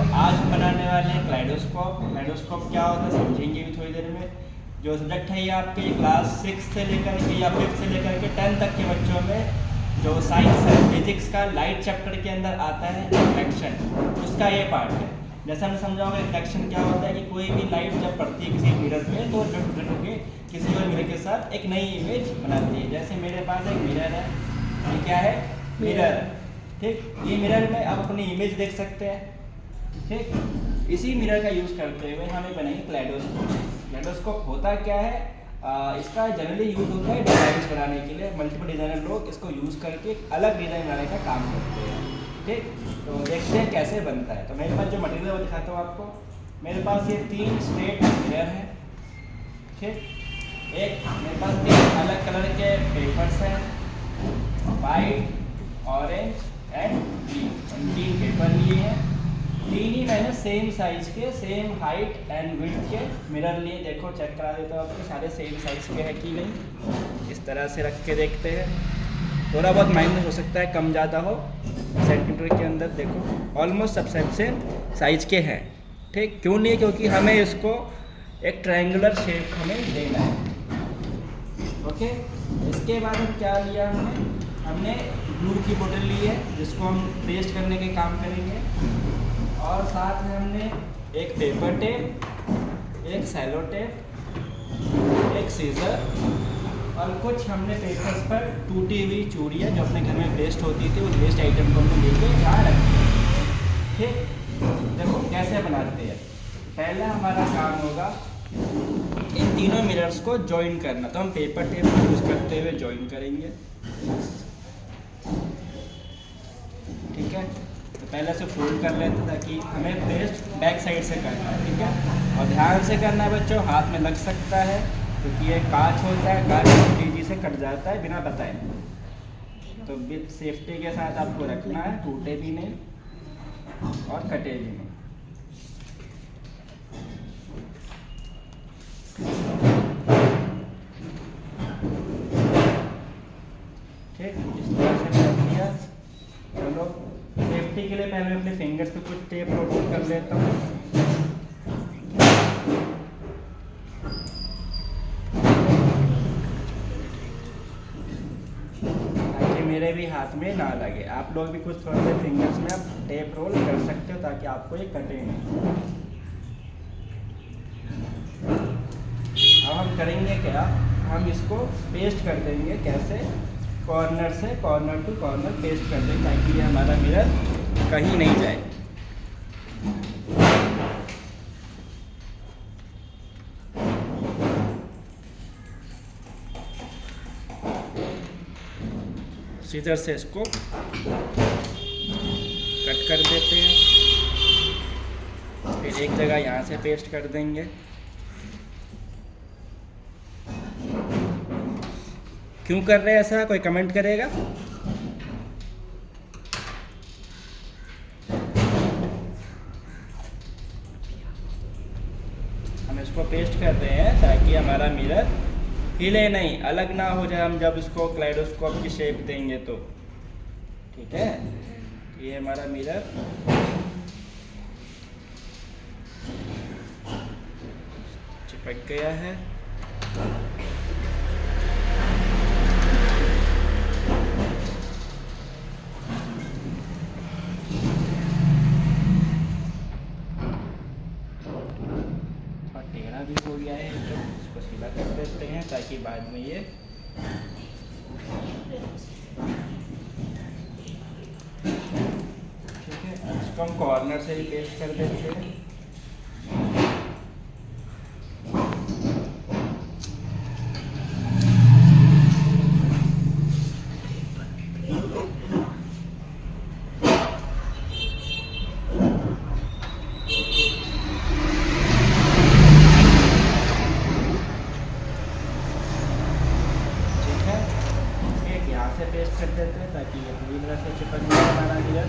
आज हम बनाने वाले हैं क्लाइडोस्कोप। क्लाइडोस्कोप क्या होता है समझेंगे भी थोड़ी देर में। जो सब्जेक्ट है ये आपके क्लास 6 से लेकर के या 5th से लेकर के 10 तक के बच्चों में जो साइंस है फिजिक्स का लाइट चैप्टर के अंदर आता है रिफ्लेक्शन, उसका ये पार्ट है। जैसे हमने समझा होगा रिफ्लेक्शन क्या होता है कि कोई भी लाइट जब पड़ती है किसी मिरर पे तो रिफ्लेक्ट होकर किसी और मिरर के साथ एक नई इमेज बनाती है। जैसे मेरे पास एक मिरर है, ये क्या है? मिरर। ठीक, ये मिरर में आप अपनी इमेज देख सकते हैं। ठीक, इसी मिरर का यूज़ करते हुए हमें बनाएंगे क्लाइडोस्कोप। क्लाइडोस्कोप होता क्या है? इसका जनरली यूज़ होता है डिज़ाइंस बनाने के लिए। मल्टीपल डिज़ाइनर लोग इसको यूज़ करके अलग डिज़ाइन बनाने का काम करते हैं। ठीक, तो देखते हैं कैसे बनता है। तो मेरे पास जो मटेरियल वो दिखाता हूँ आपको। मेरे पास ये 3 स्ट्रेट मिरर है। ठीक, एक मेरे पास 3 अलग कलर के पेपर्स हैं, white, orange and green. 3 paper लिए हैं। 3 ही मैंने सेम साइज के, सेम हाइट एंड विड्थ के मिरर लिए। देखो चेक करा देता हूँ आपको सारे सेम साइज के हैं कि नहीं। इस तरह से रख के देखते हैं। थोड़ा बहुत माइनस हो सकता है, कम ज़्यादा हो सेंटीमीटर के अंदर। देखो ऑलमोस्ट सब सेम साइज के हैं। ठीक, क्यों नहीं? क्योंकि हमें इसको एक ट्रायंगुलर शेप हमें देना है। ओके, इसके बाद हम क्या लिया? हमने ग्लू की बोतल ली है जिसको हम पेस्ट करने के काम करेंगे, और साथ में हमने एक पेपर टेप, एक सेलो टेप, एक सीजर और कुछ हमने पेपर्स पर टूटी हुई चूड़ियाँ जो अपने घर में वेस्ट होती थी, उस वेस्ट आइटम को हमने लेके यहाँ रखी है। ठीक, देखो कैसे बनाते हैं। पहला हमारा काम होगा इन तीनों मिरर्स को जॉइन करना। तो हम पेपर टेप को यूज़ करते हुए जॉइन करेंगे। ठीक है, तो पहले से फोल्ड कर लेते हैं ताकि हमें पेस्ट बैक साइड से करना है। ठीक है, और ध्यान से करना है बच्चों, हाथ में लग सकता है क्योंकि ये कांच होता है, कांच तेजी से कट जाता है बिना बताए। तो विद सेफ्टी के साथ आपको रखना है, टूटे भी नहीं और कटे भी नहीं। ठीक, इस तरह से कर दिया। चलो सेफ्टी के लिए पहले अपने फिंगर्स पे कुछ टेप रोल कर लेता हूँ। ताकि मेरे भी हाथ में ना लगे। आप लोग भी कुछ थोड़े से फिंगर्स में आप टेप रोल कर सकते हो ताकि आपको ये कटे नहीं। अब हम करेंगे क्या? हम इसको पेस्ट कर देंगे। कैसे? कॉर्नर से कॉर्नर टू कॉर्नर पेस्ट कर देंगे ताकि ये हमारा मिरर कहीं नहीं जाए। सीजर से इसको कट कर देते हैं। फिर एक जगह यहाँ से पेस्ट कर देंगे। क्यों कर रहे हैं ऐसा? कोई कमेंट करेगा? हम इसको पेस्ट कर रहे हैं ताकि हमारा मिरर हिले नहीं, अलग ना हो जाए हम जब इसको क्लाइडोस्कोप की शेप देंगे तो। ठीक है, ये हमारा मिरर चिपक गया है। भी हो गया है, तो इसको सीधा कर देते हैं ताकि बाद में ये ठीक है। इसको हम कॉर्नर से ही पेस्ट कर देते हैं। से पेस्ट कर देते हैं ताकि ये पूरी तरह से चिपक जाए हमारा मिरर।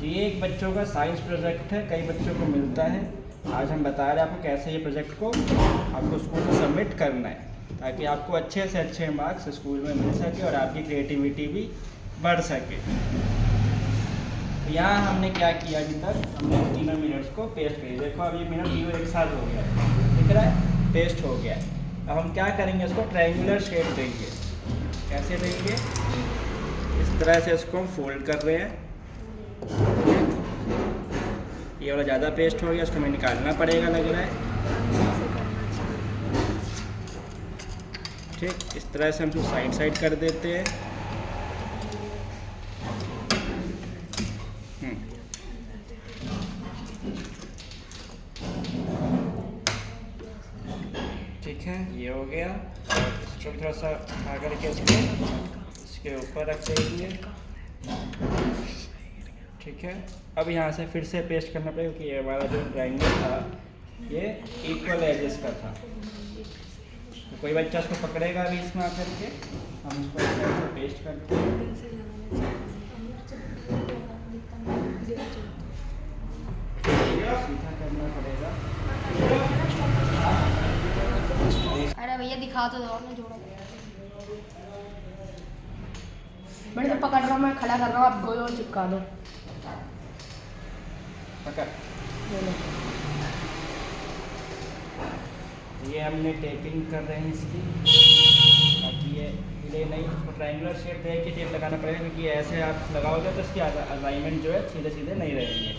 ये एक बच्चों का साइंस प्रोजेक्ट है, कई बच्चों को मिलता है। आज हम बता रहे हैं आपको कैसे ये प्रोजेक्ट को आपको स्कूल में सबमिट करना है। ताकि आपको अच्छे से अच्छे मार्क्स स्कूल में मिल सके और आपकी क्रिएटिविटी भी बढ़ सके। तो यहाँ हमने क्या किया अभी तक, हमने तीनों मिनट्स को पेस्ट किया। देखो अब ये मिनट तीनों एक साथ हो गया, दिख रहा है, पेस्ट हो गया। अब हम क्या करेंगे, इसको ट्रायंगुलर शेप देंगे। कैसे देंगे, इस तरह से इसको हम फोल्ड कर रहे हैं। ये वाला ज़्यादा पेस्ट हो गया, इसको हमें निकालना पड़ेगा लग रहा है। ठीक, इस तरह से हम इसको साइड साइड कर देते हैं। ठीक है, ये हो गया। इसको थोड़ा सा उठा करके इसके ऊपर रख देंगे। ठीक है, अब यहाँ से फिर से पेस्ट करना पड़ेगा क्योंकि ये हमारा जो ट्रायंगल था ये इक्वल एजेस का था। तो कोई बच्चा इसको पकड़ेगा भी इसमें आकर के, हम इसको ऐसे पेस्ट करते हैं। सीधा करना पड़ेगा। अरे भैया दिखा तो दो, आपने जोड़ा मैं तो पकड़ रहा हूँ, मैं खड़ा कर रहा हूँ, आप गोल और चिपका दो। पकड़, ये हमने टेपिंग कर रहे हैं इसकी, ताकि ये हिले नहीं। इसको ट्रायंगुलर शेप दे के टेप लगाना पड़ेगा क्योंकि ऐसे आप लगाओगे तो इसकी अलाइनमेंट जो है सीधे सीधे नहीं रहेंगे।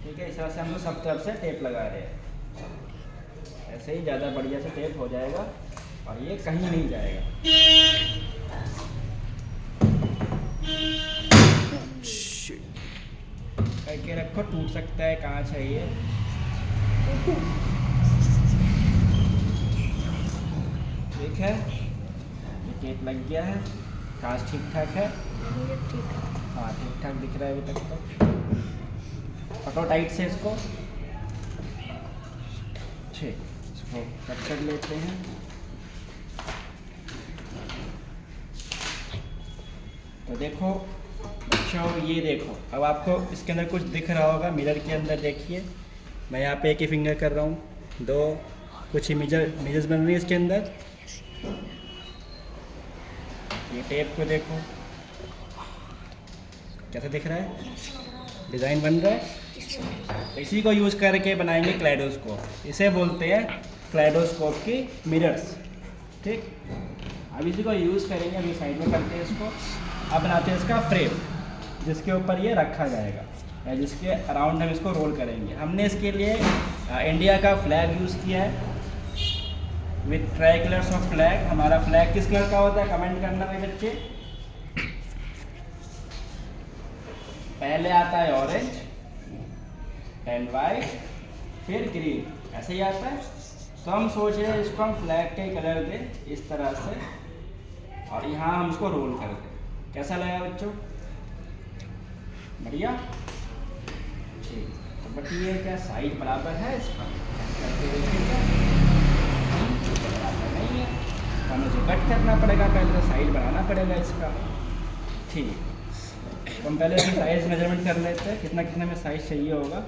ठीक है, इस तरह से हम लोग सब तरफ से टेप लगा रहे हैं। ऐसे ही ज़्यादा बढ़िया से टेप हो जाएगा और ये कहीं नहीं जाएगा। करके रखो, टूट सकता है, कांच है ये। ठीक है, ये टेप लग गया है, कांच ठीक ठाक है। हाँ, ठीक ठाक दिख रहा है अभी तक तो। पकड़ो टाइट से इसको। ठीक, इसको कट कर लेते हैं। तो देखो बच्चों, ये देखो, अब आपको इसके अंदर कुछ दिख रहा होगा। मिरर के अंदर देखिए, मैं यहाँ पे एक ही फिंगर कर रहा हूँ, दो कुछ इमेजेस बन रही है इसके अंदर। ये टेप को देखो कैसा दिख रहा है, डिज़ाइन बन रहा है। इसी को यूज़ करके बनाएंगे क्लेडोस्कोप। इसे बोलते हैं क्लेडोस्कोप की मिरर्स। ठीक, अब इसी को यूज़ करेंगे। अभी साइड में करते हैं इसको। अब बनाते हैं इसका फ्रेम, जिसके ऊपर ये रखा जाएगा या जिसके अराउंड हम इसको रोल करेंगे। हमने इसके लिए इंडिया का फ्लैग यूज़ किया है with try colours of flag. हमारा फ्लैग किस कलर का होता है, कमेंट करना मेरे बच्चे। पहले आता है ऑरेंज, एंड वाइट, फिर ग्रीन, ऐसे ही आता है। तो हम सोच रहे हैं इसको हम फ्लैग के कलर दें इस तरह से, और यहाँ हम इसको रोल कर दें। कैसा लगा बच्चों, बढ़िया। ठीक, तो बताइए क्या साइज बराबर है इसका, करके देखिएगा। बराबर नहीं है, तो हमें इसे कट करना पड़ेगा, पहले तो साइज बनाना पड़ेगा इसका। ठीक, तो हम पहले इसकी साइज़ मेजरमेंट कर लेते हैं, कितना कितना में साइज़ चाहिए होगा।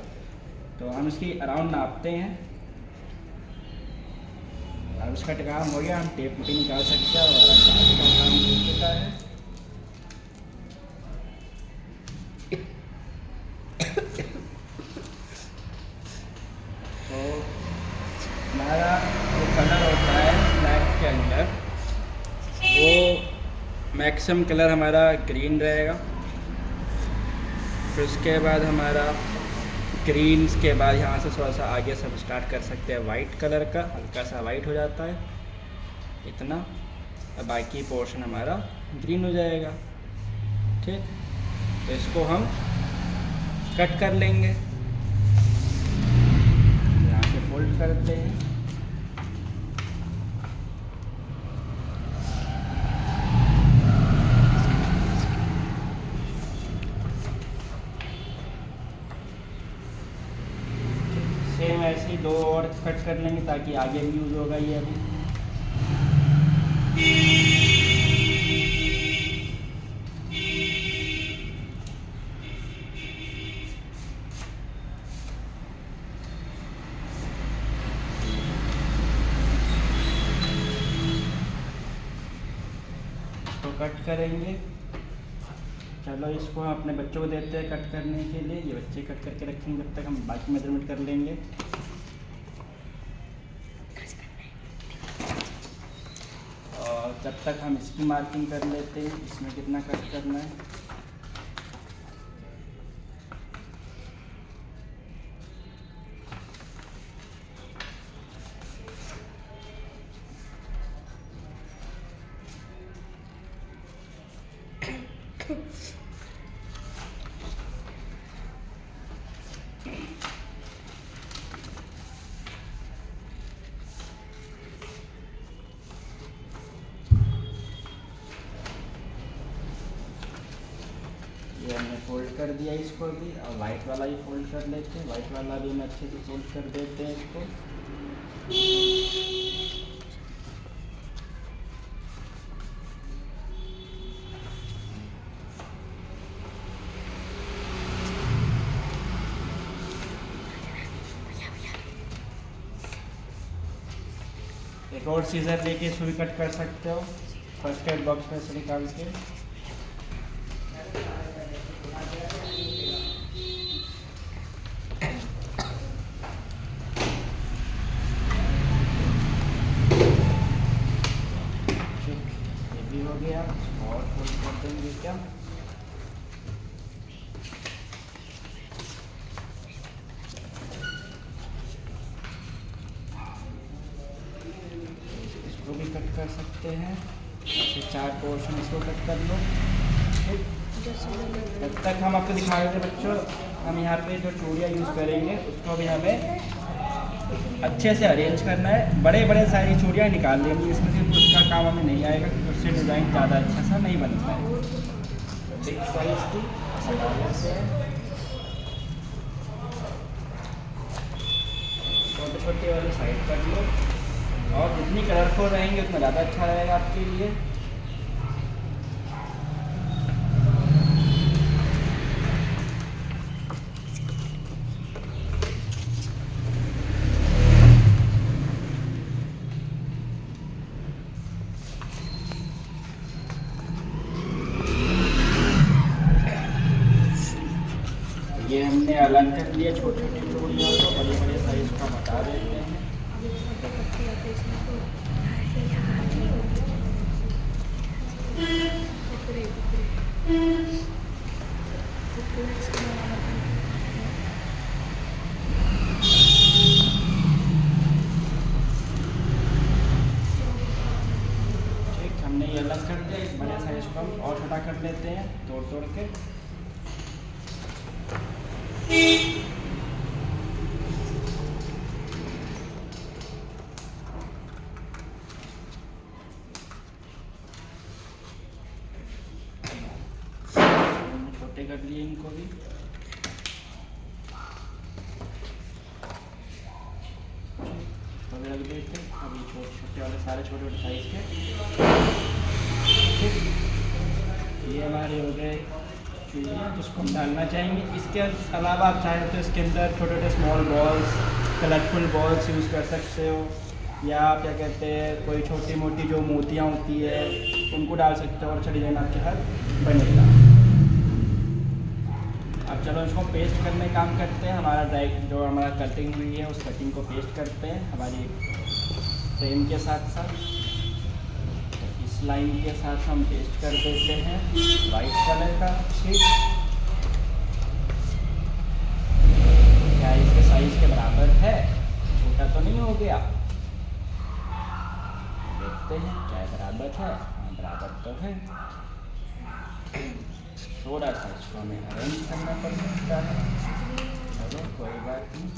तो हम इसकी अराउंड नापते हैं। अब इसका काम हो गया, हम टेप भी निकाल सकते हैं। हमारा साइज का काम हो चुका है। तो हमारा जो कलर होता है फ्लैग के अंदर, वो मैक्सिमम कलर हमारा ग्रीन रहेगा। फिर उसके बाद हमारा ग्रीन के बाद यहाँ से थोड़ा सा आगे सब स्टार्ट कर सकते हैं वाइट कलर का, हल्का सा वाइट हो जाता है इतना, और बाकी पोर्शन हमारा ग्रीन हो जाएगा। ठीक, तो इसको हम कट कर लेंगे, यहाँ से फोल्ड करते हैं। सेम ऐसे ही दो और कट कर लेंगे ताकि आगे भी यूज़ होगा ये अभी। इसको कट करेंगे। चलो इसको हम अपने बच्चों को देते हैं कट करने के लिए। ये बच्चे कट करके रखेंगे, जब तक हम बाकी मेजरमेंट कर लेंगे। और जब तक हम इसकी मार्किंग कर लेते हैं, इसमें कितना कट करना है। ये हमने फोल्ड कर दिया इसको भी, और वाइट वाला भी फोल्ड कर लेते हैं। वाइट वाला भी हम अच्छे से फोल्ड कर देते हैं इसको। एक और सीजर लेके इसको भी कट कर सकते हो, फर्स्ट एड बॉक्स में से निकाल के। ये भी हो गया, और फोल्ड कर देंगे क्या। इसको भी कट कर सकते हैं, ऐसे 4 पोर्शन इसको कट कर लो। जब तक हम आपको दिखा रहे थे बच्चों, हम यहाँ पे जो चूड़ियाँ यूज़ करेंगे उसको भी हमें अच्छे से अरेंज करना है। बड़े बड़े सारी चूड़ियाँ निकाल देंगे इसमें से, उसका काम हमें नहीं आएगा क्योंकि उससे डिज़ाइन ज़्यादा अच्छा सा नहीं बनता है। बिग साइज की छोटे छोटे वाली साइड कर लो, और जितनी कलरफुल रहेंगे उतना ज़्यादा अच्छा रहेगा आपके लिए। ये हमने अलग कर लिया छोटे छोटे चूड़ियों को, बड़े बड़े साइज का बता देते हैं। ठीक, हमने ये अलग कर दिया। इस बड़े साइज को हम और छोटा कर लेते हैं तोड़ तोड़ के। छोटे कर लिए इनको भी। तो भी रख देते हैं। अभी छोटे छोटे वाले सारे छोटे छोटे साइज के। ये हमारे हो गए चूड़ियाँ जिसको हम डालना चाहेंगे। इसके अलावा आप चाहें तो इसके अंदर छोटे छोटे small balls, colourful balls use कर सकते हो, या क्या कहते हैं कोई छोटी मोटी जो मोतियाँ होती है उनको डाल सकते हो, और अच्छा डिज़ाइन आपके हाथ बनेगा। अब चलो इसको पेस्ट करने का काम करते हैं। हमारा जो हमारा कटिंग हुई है उस कटिंग को पेस्ट करते हैं हमारी फ्रेम के साथ साथ। इस लाइन के साथ हम पेस्ट कर देते हैं वाइट कलर का शीट। क्या इसके साइज के बराबर है? छोटा तो नहीं हो गया? देखते हैं क्या बराबर है। हाँ, बराबर तो है। थोड़ा सा इसको हमें अरेंज करना पड़ सकता है। चलो कोई बात नहीं,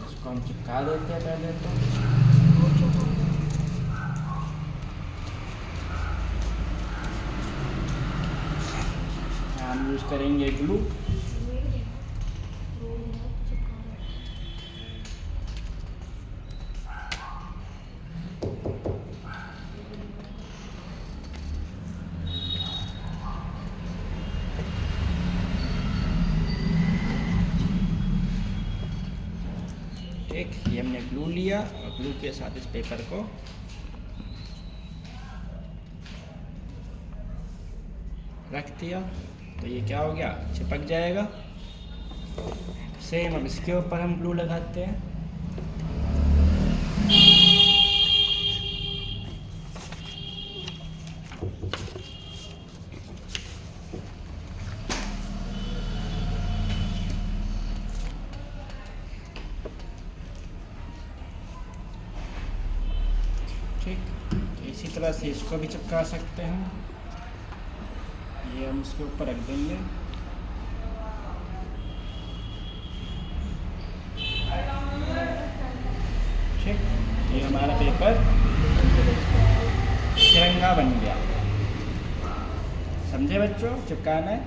इसको हम चिपका देते हैं पहले तो। हम यूज़ करेंगे ग्लू। ठीक, ये हमने ग्लू लिया और ग्लू के साथ इस पेपर को रख दिया तो ये क्या हो गया, चिपक जाएगा। सेम अब इसके ऊपर हम ग्लू लगाते हैं। ठीक, तो इसी तरह से इसको भी चिपका सकते हैं। ये हम इसके ऊपर रख देंगे। ठीक, ये हमारा पेपर तिरंगा बन गया। समझे बच्चों, चिपकाना है।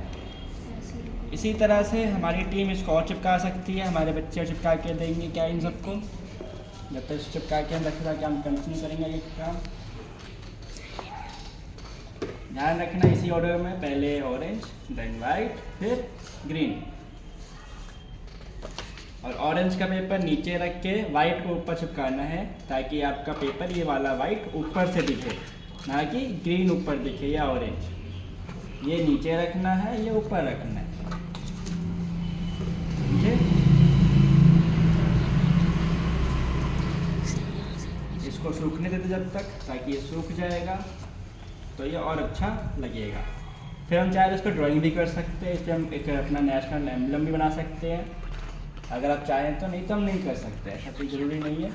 इसी तरह से हमारी टीम इसको और चिपका सकती है। हमारे बच्चे चिपका के देंगे क्या इन सबको, जब तक इसको चिपका के हम रखेगा कि हम कंटिन्यू करेंगे ये काम। ध्यान रखना इसी ऑर्डर में, पहले ऑरेंज, देन वाइट, फिर ग्रीन। और ऑरेंज का पेपर नीचे रख के वाइट को ऊपर चिपकाना है, ताकि आपका पेपर ये वाला वाइट ऊपर से दिखे, ना कि ग्रीन ऊपर दिखे या ऑरेंज। ये नीचे रखना है, ये ऊपर रखना है। समझे? इसको सूखने देते जब तक, ताकि ये सूख जाएगा तो ये और अच्छा लगेगा। फिर हम चाहे तो इसको ड्राइंग भी कर सकते हैं। इस पर हम एक अपना नेशनल एम्बलम भी बना सकते हैं अगर आप चाहें तो, नहीं तो हम नहीं कर सकते, ऐसा कोई ज़रूरी नहीं है।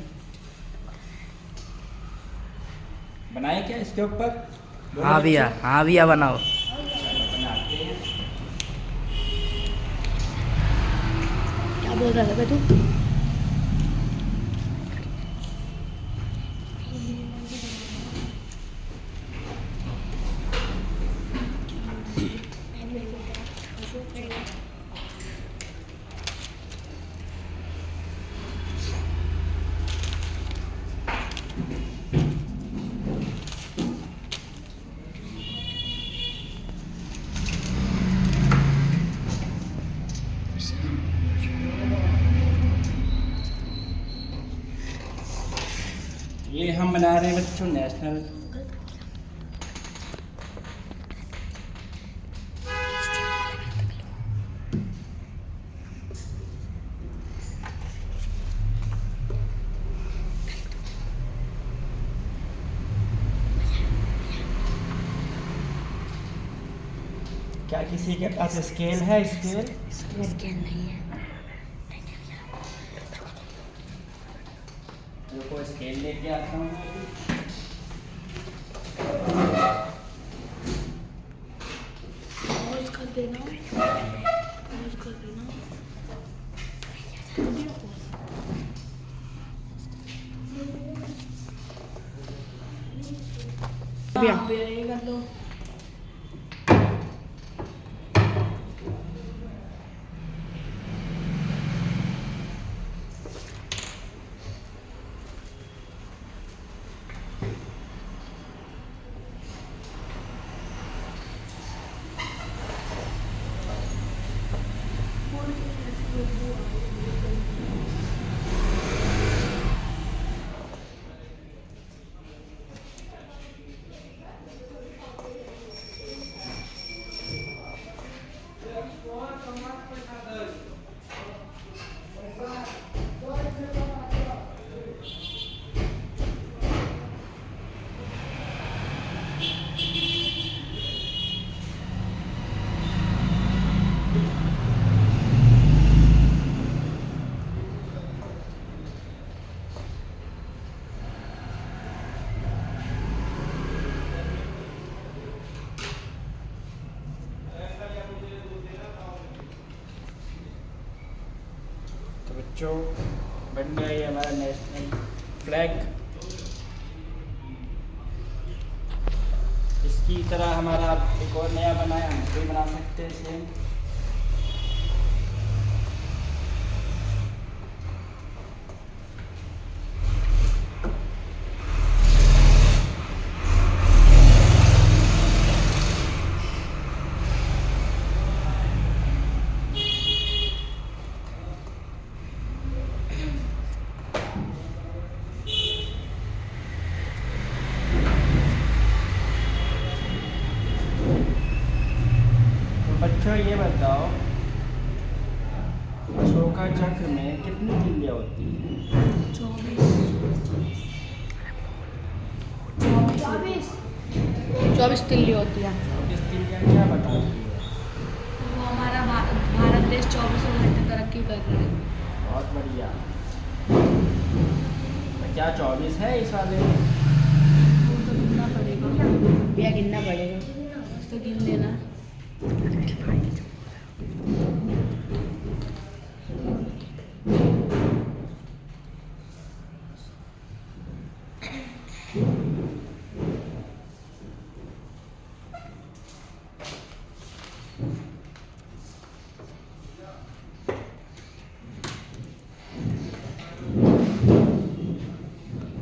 बनाए क्या इसके ऊपर? हाँ भैया बनाओ। बनाते हैं। क्या बोल रहा था तू? ये हम बना रहे हैं बच्चों नेशनल क्या किसी के पास स्केल है? स्केल नहीं है। रुको, स्केल लेके आता हूँ। पॉज कर देना, पॉज कर देना। भैया ये कर दो। तो बच्चों बन गया ये हमारा नेशनल फ्लैग। इसकी तरह हमारा एक और नया बनाया, हम भी बना सकते हैं सेम। बच्चों ये बताओ, अशोका चक्र में कितनी तिल्लियाँ होती हैं? 24 तिल्ली होती है। 24 तिल्लियाँ क्या बताती है? वो हमारा भारत देश 24 घंटे तरक्की कर रहा है। बहुत बढ़िया। तो क्या 24 है इस वाले में? वो तो गिनना पड़ेगा। या गिनना पड़ेगा। तो गिन लेना।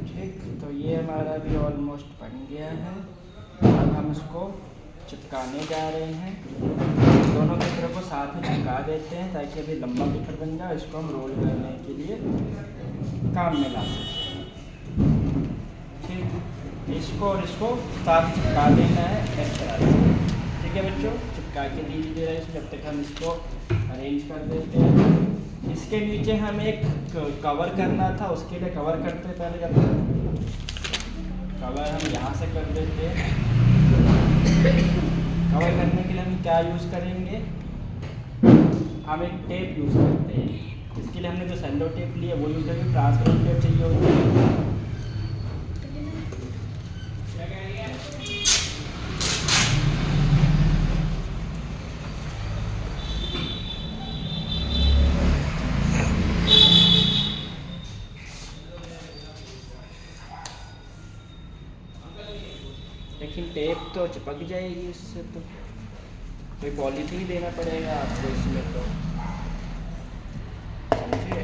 ठीक, तो ये हमारा भी ऑलमोस्ट बन गया है। अब हम इसको चिपकाने जा रहे हैं। दोनों पेपरों को साथ में चिपका देते हैं ताकि अभी लंबा पेपर बन जाए, इसको हम रोल करने के लिए काम में ला सकते हैं। ठीक, इसको और इसको साथ चिपका देना है इस तरह से। ठीक है बच्चों, चिपका के दीजिए इसमें, जब तक हम इसको अरेंज कर देते हैं। इसके नीचे हमें एक कवर करना था, उसके लिए कवर करते हैं पहले। जब कवर हम यहाँ से कर देते हैं। कवर करने के लिए हम क्या यूज़ करेंगे? हम एक टेप यूज़ करते हैं। इसके लिए हमने जो सेलो टेप लिया वो यूज़ करेंगे। ट्रांसपेरेंट टेप चाहिए होती है। लेकिन टेप तो चिपक जाएगी इससे, तो कोई पॉलीथीन देना पड़ेगा आपको इसमें, तो समझिए।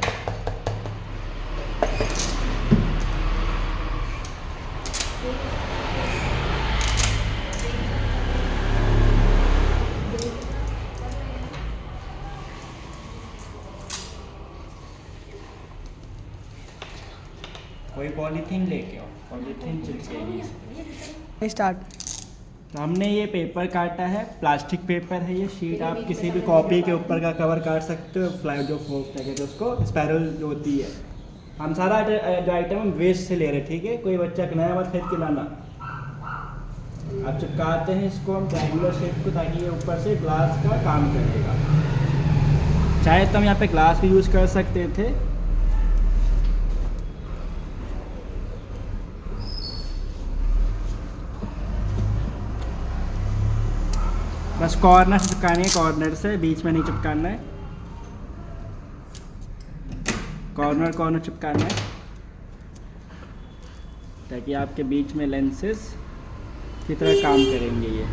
कोई पॉलीथीन लेके आओ, पॉलीथीन चिपकेगी इसमें। स्टार्ट। तो हमने ये पेपर काटा है, प्लास्टिक पेपर है ये। शीट आप किसी भी कॉपी के ऊपर का कवर काट सकते हो। फ्लाई जो फोक क्या कहते हैं उसको, स्पायरल जो होती है। हम सारा जो आइटम हम वेस्ट से ले रहे हैं, ठीक है? कोई बच्चा नया मत खरीद के लाना। अब चिपकाते हैं इसको हम ट्रायंगुलर शेप को, ताकि ये ऊपर से ग्लास का काम करेगा। चाहे तो हम यहाँ पे ग्लास भी यूज़ कर सकते थे। बस कॉर्नर से चिपकानी है, कॉर्नर से, बीच में नहीं चिपकाना है। कॉर्नर चिपकाना है ताकि आपके बीच में लेंसेज की तरह काम करेंगे ये।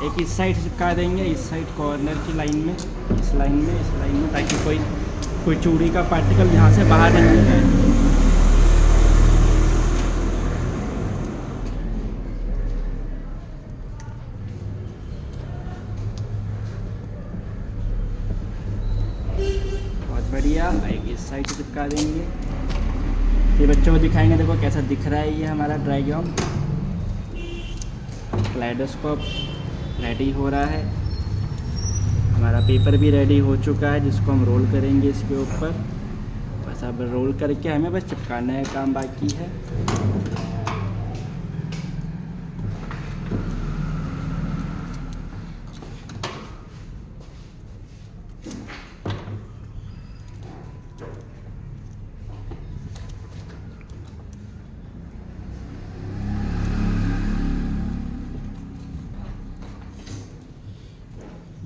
एक इस साइड चिपका देंगे, इस साइड कॉर्नर की लाइन में, इस लाइन में, ताकि कोई चूड़ी का पार्टिकल यहाँ से बाहर नहीं जाए। बहुत बढ़िया। एक इस साइड से चिपका देंगे। ये बच्चों को दिखाएंगे, देखो कैसा दिख रहा है ये हमारा ड्राइग्राम। क्लेडोस्कोप रेडी हो रहा है। हमारा पेपर भी रेडी हो चुका है, जिसको हम रोल करेंगे इसके ऊपर। बस अब रोल करके हमें बस चिपकाने का काम बाकी है।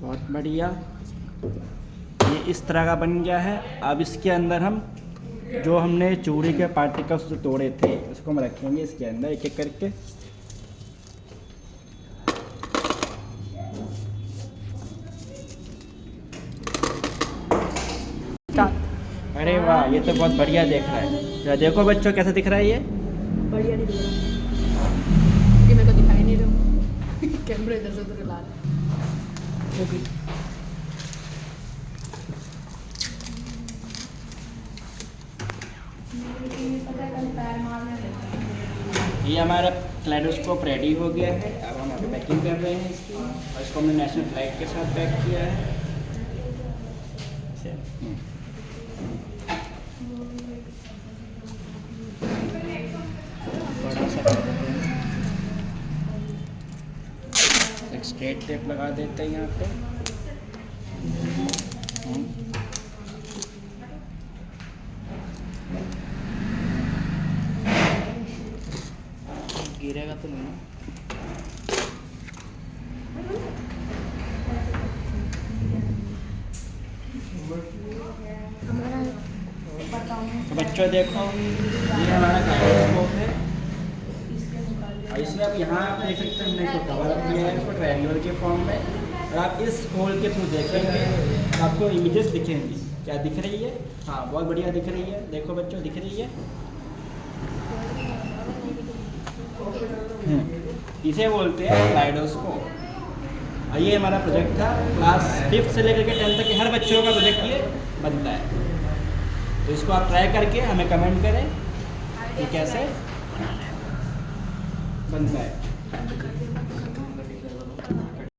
बहुत बढ़िया, ये इस तरह का बन गया है। अब इसके अंदर हम जो हमने चूड़ी के पार्टिकल्स जो तोड़े थे उसको हम रखेंगे इसके अंदर एक एक करके। अरे वाह, ये तो बहुत बढ़िया देख रहा है। जरा देखो बच्चों कैसा दिख रहा है ये। बढ़िया नहीं दिख रहा क्योंकि मेरे को दिखाई नहीं रहा कैमरा इधर से उधर ला रहा है। ये हमारा क्लाइडोस्कोप रेडी हो गया है। अब हम अभी पैकिंग कर रहे हैं इसकी, और इसको हमने नेशनल फ्लैग के साथ पैक किया है। बड़ा सा कर देते हैं। एक स्ट्रेट टेप लगा देते हैं यहाँ पे। गिरेगा तो नहीं ना? तो बच्चों देखो, ये हमारा क्लाइडोस्कोप है, और इसमें अब यहाँ आप देख सकते हैं हमने इसको कवर अप किया है इसको ट्रायंगल के फॉर्म में, और आप इस होल के थ्रू देखेंगे तो आपको इमेजेस दिखेंगी। क्या दिख रही है? हाँ, बहुत बढ़िया दिख रही है। देखो बच्चों, दिख रही है। इसे बोलते हैं क्लाइडोस्कोप। और ये हमारा प्रोजेक्ट था, क्लास 5th से लेकर के 10th तक के हर बच्चों का प्रोजेक्ट ये बनता है। तो इसको आप ट्राई करके हमें कमेंट करें कि कैसे बनता है।